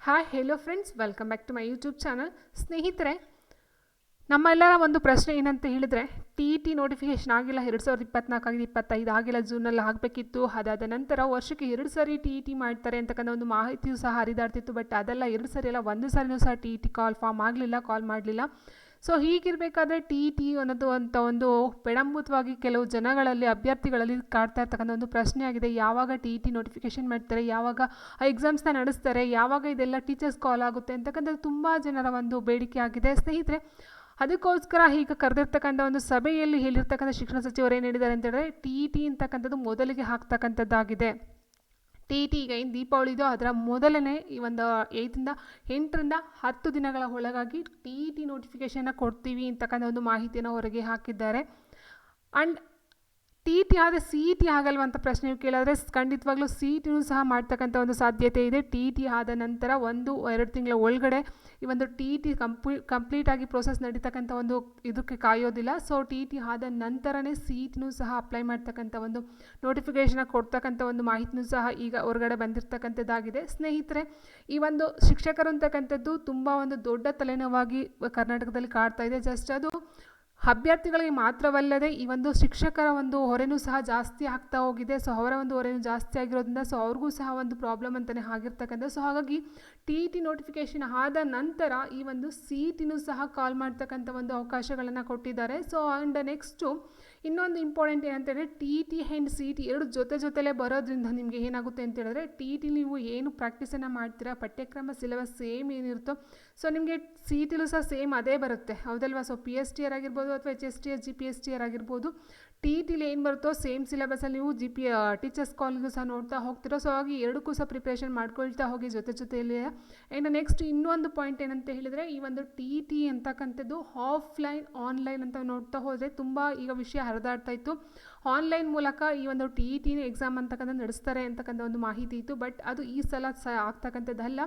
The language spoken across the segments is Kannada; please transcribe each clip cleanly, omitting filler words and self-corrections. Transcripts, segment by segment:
Hi hello friends, welcome back to my YouTube channel. ಸ್ನೇಹಿತರೆ, ನಮ್ಮೆಲ್ಲರ ಒಂದು ಪ್ರಶ್ನೆ ಏನಂತ ಹೇಳಿದರೆ, ಟಿ ನೋಟಿಫಿಕೇಷನ್ ಆಗಿಲ್ಲ, 2024 ಆಗಿದೆ, 25 ಆಗಿಲ್ಲ, ಜೂನಲ್ಲಿ ಆಗಬೇಕಿತ್ತು. ಅದಾದ ನಂತರ ವರ್ಷಕ್ಕೆ 2 ಸಾರಿ ಟಿ ಮಾಡ್ತಾರೆ ಅಂತಕ್ಕಂಥ ಒಂದು ಮಾಹಿತಿಯೂ ಸಹ ಹರಿದಾಡ್ತಿತ್ತು. ಬಟ್ ಅದೆಲ್ಲ 2 ಸಾರಿ ಅಲ್ಲ, 1 ಸಾರಿನೂ ಸಹ ಟಿ ಕಾಲ್ ಮಾಡಲಿಲ್ಲ. ಸೊ ಹೀಗಿರಬೇಕಾದ್ರೆ ಟಿ ಅನ್ನೋದು ಅಂತ ಒಂದು ವಿಡಂಬಿತವಾಗಿ ಕೆಲವು ಜನಗಳಲ್ಲಿ, ಅಭ್ಯರ್ಥಿಗಳಲ್ಲಿ ಕಾಡ್ತಾ ಇರ್ತಕ್ಕಂಥ ಒಂದು ಪ್ರಶ್ನೆ ಆಗಿದೆ. ಯಾವಾಗ ಟಿ ನೋಟಿಫಿಕೇಷನ್ ಮಾಡ್ತಾರೆ, ಯಾವಾಗ ಎಕ್ಸಾಮ್ಸ್ನ ನಡೆಸ್ತಾರೆ, ಯಾವಾಗ ಇದೆಲ್ಲ ಟೀಚರ್ಸ್ ಕಾಲ್ ಆಗುತ್ತೆ ಅಂತಕ್ಕಂಥದ್ದು ತುಂಬ ಜನರ ಒಂದು ಬೇಡಿಕೆ ಆಗಿದೆ. ಸ್ನೇಹಿತರೆ, ಅದಕ್ಕೋಸ್ಕರ ಈಗ ಕರೆದಿರ್ತಕ್ಕಂಥ ಒಂದು ಸಭೆಯಲ್ಲಿ ಹೇಳಿರ್ತಕ್ಕಂಥ ಶಿಕ್ಷಣ ಸಚಿವರು ಏನು ಹೇಳಿದ್ದಾರೆ ಅಂತ ಹೇಳಿದ್ರೆ, ಟಿ ಅಂತಕ್ಕಂಥದ್ದು ಮೊದಲಿಗೆ ಹಾಕ್ತಕ್ಕಂಥದ್ದಾಗಿದೆ. ಟಿ ಈಗ ಏನು ದೀಪಾವಳಿ ಇದೋ ಅದರ ಮೊದಲನೇ ಈ ಒಂದು 8ರಿಂದ 10 ದಿನಗಳ ಒಳಗಾಗಿ ಟಿ ನೋಟಿಫಿಕೇಷನ್ನ ಕೊಡ್ತೀವಿ ಅಂತಕ್ಕಂಥ ಒಂದು ಮಾಹಿತಿಯನ್ನು ಹೊರಗೆ ಹಾಕಿದ್ದಾರೆ. ಆ್ಯಂಡ್ ಟಿ ಆದ ಟಿ ಆಗಲ್ವ ಅಂತ ಪ್ರಶ್ನೆ ಕೇಳಿದ್ರೆ, ಖಂಡಿತವಾಗ್ಲೂ ಟಿನೂ ಸಹ ಮಾಡ್ತಕ್ಕಂಥ ಒಂದು ಸಾಧ್ಯತೆ ಇದೆ. ಟಿ ಆದ ನಂತರ 1-2 ತಿಂಗಳ ಒಳಗಡೆ ಈ ಒಂದು ಟಿ ಕಂಪ್ಲೀಟಾಗಿ ಪ್ರೋಸೆಸ್ ನಡೀತಕ್ಕಂಥ ಒಂದು ಇದಕ್ಕೆ ಕಾಯೋದಿಲ್ಲ. ಸೊ ಟಿ ಆದ ನಂತರನೇ ಟಿನೂ ಸಹ ಅಪ್ಲೈ ಮಾಡ್ತಕ್ಕಂಥ ಒಂದು ನೋಟಿಫಿಕೇಷನ್ ಕೊಡ್ತಕ್ಕಂಥ ಒಂದು ಮಾಹಿತಿನೂ ಸಹ ಈಗ ಹೊರಗಡೆ ಬಂದಿರತಕ್ಕಂಥದ್ದಾಗಿದೆ. ಸ್ನೇಹಿತರೆ, ಈ ಒಂದು ಶಿಕ್ಷಕರು ಅಂತಕ್ಕಂಥದ್ದು ತುಂಬ ಒಂದು ದೊಡ್ಡ ತಲೆನೋವಾಗಿ ಕರ್ನಾಟಕದಲ್ಲಿ ಕಾಡ್ತಾ ಇದೆ. ಜಸ್ಟ್ ಅದು ಅಭ್ಯರ್ಥಿಗಳಿಗೆ ಮಾತ್ರವಲ್ಲದೆ ಈ ಒಂದು ಶಿಕ್ಷಕರ ಒಂದು ಹೊರೆನೂ ಸಹ ಜಾಸ್ತಿ ಆಗ್ತಾ ಹೋಗಿದೆ. ಸೊ ಅವರ ಒಂದು ಹೊರೆನೂ ಜಾಸ್ತಿ ಆಗಿರೋದ್ರಿಂದ ಸೊ ಅವ್ರಿಗೂ ಸಹ ಒಂದು ಪ್ರಾಬ್ಲಮ್ ಅಂತಲೇ ಆಗಿರ್ತಕ್ಕಂಥ. ಸೊ ಹಾಗಾಗಿ ಟಿ ನೋಟಿಫಿಕೇಷನ್ ಆದ ನಂತರ ಈ ಒಂದು ಟಿನೂ ಸಹ ಕಾಲ್ ಮಾಡ್ತಕ್ಕಂಥ ಒಂದು ಅವಕಾಶಗಳನ್ನು ಕೊಟ್ಟಿದ್ದಾರೆ. ಸೊ ಆ್ಯಂಡ್ ನೆಕ್ಸ್ಟು ಇನ್ನೊಂದು ಇಂಪಾರ್ಟೆಂಟ್ ಏನಂತೇಳಿದ್ರೆ, ಟಿ ಆ್ಯಂಡ್ ಟಿ ಎರಡು ಜೊತೆಲೇ ಬರೋದ್ರಿಂದ ನಿಮಗೆ ಏನಾಗುತ್ತೆ ಅಂತ ಹೇಳಿದ್ರೆ, ಟಿ ನೀವು ಏನು ಪ್ರಾಕ್ಟೀಸನ್ನು ಮಾಡ್ತೀರಾ, ಪಠ್ಯಕ್ರಮ ಸಿಲೆಬಸ್ ಸೇಮ್ ಏನಿರುತ್ತೋ ಸೊ ನಿಮಗೆ ಟಿಲೂ ಸಹ ಸೇಮ್ ಅದೇ ಬರುತ್ತೆ, ಹೌದಲ್ವಾ? ಸೊ PSTR ಆಗಿರ್ಬೋದು ಅಥವಾ HSTR GPSTR ಆಗಿರ್ಬೋದು, ಟಿಲಿ ಏನು ಬರುತ್ತೋ ಸೇಮ್ ಸಿಲೆಬಸಲ್ಲಿ ನೀವು ಟೀಚರ್ಸ್ ಕಾಲಿಗೂ ಸಹ ನೋಡ್ತಾ ಹೋಗ್ತೀರೋ. ಸೊ ಹಾಗಾಗಿ ಎರಡಕ್ಕೂ ಸಹ ಪ್ರಿಪ್ರೇಷನ್ ಮಾಡ್ಕೊಳ್ತಾ ಹೋಗಿ ಜೊತೆಯಲ್ಲಿ. ಆ್ಯಂಡ್ ನೆಕ್ಸ್ಟ್ ಇನ್ನೊಂದು ಪಾಯಿಂಟ್ ಏನಂತ ಹೇಳಿದರೆ, ಈ ಒಂದು ಟಿ ಅಂತಕ್ಕಂಥದ್ದು ಆಫ್ಲೈನ್ ಆನ್ಲೈನ್ ಅಂತ ನೋಡ್ತಾ ಹೋದರೆ ತುಂಬ ಈಗ ವಿಷಯ ಹರಿದಾಡ್ತಾ ಇತ್ತು. ಆನ್ಲೈನ್ ಮೂಲಕ ಈ ಒಂದು ಟಿ ಎಕ್ಸಾಮ್ ಅಂತಕ್ಕಂಥ ನಡೆಸ್ತಾರೆ ಅಂತಕ್ಕಂಥ ಒಂದು ಮಾಹಿತಿ ಇತ್ತು. ಬಟ್ ಅದು ಈ ಸಲ ಆಗ್ತಕ್ಕಂಥದ್ದಲ್ಲ.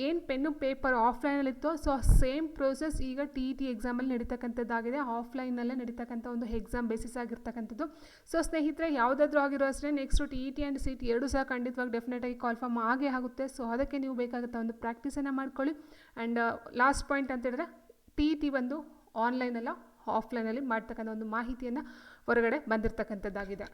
ಏನು ಪೆನ್ನು ಪೇಪರ್ ಆಫ್ಲೈನಲ್ಲಿತ್ತೋ ಸೊ ಸೇಮ್ ಪ್ರೋಸೆಸ್ ಈಗ ಟಿ ಎಕ್ಸಾಮಲ್ಲಿ ನಡೀತಕ್ಕಂಥದ್ದಾಗಿದೆ. ಆಫ್ಲೈನಲ್ಲೇ ನಡೀತಕ್ಕಂಥ ಒಂದು ಎಕ್ಸಾಮ್ ಬೇಸಿಸ್ ಆಗಿರ್ತಕ್ಕಂಥದ್ದು. ಸೊ ಸ್ನೇಹಿತರೆ, ಯಾವುದಾದ್ರೂ ಆಗಿರೋ ಅಷ್ಟೇ ನೆಕ್ಸ್ಟು ಟಿ ಆ್ಯಂಡ್ ಟಿ ಎರಡೂ ಸಹ ಖಂಡಿತವಾಗಿ ಡೆಫಿನೆಟಾಗಿ ಕಾಲ್ಫಾರ್ಮ್ ಆಗೇ ಆಗುತ್ತೆ. ಸೊ ಅದಕ್ಕೆ ನೀವು ಬೇಕಾಗುತ್ತೆ ಒಂದು ಪ್ರಾಕ್ಟೀಸನ್ನು ಮಾಡ್ಕೊಳ್ಳಿ. ಆ್ಯಂಡ್ ಲಾಸ್ಟ್ ಪಾಯಿಂಟ್ ಅಂತ ಹೇಳಿದ್ರೆ, ಟಿ ಒಂದು ಆನ್ಲೈನಲ್ಲ ಆಫ್ಲೈನಲ್ಲಿ ಮಾಡ್ತಕ್ಕಂಥ ಒಂದು ಮಾಹಿತಿಯನ್ನು ಹೊರಗಡೆ ಬಂದಿರತಕ್ಕಂಥದ್ದಾಗಿದೆ.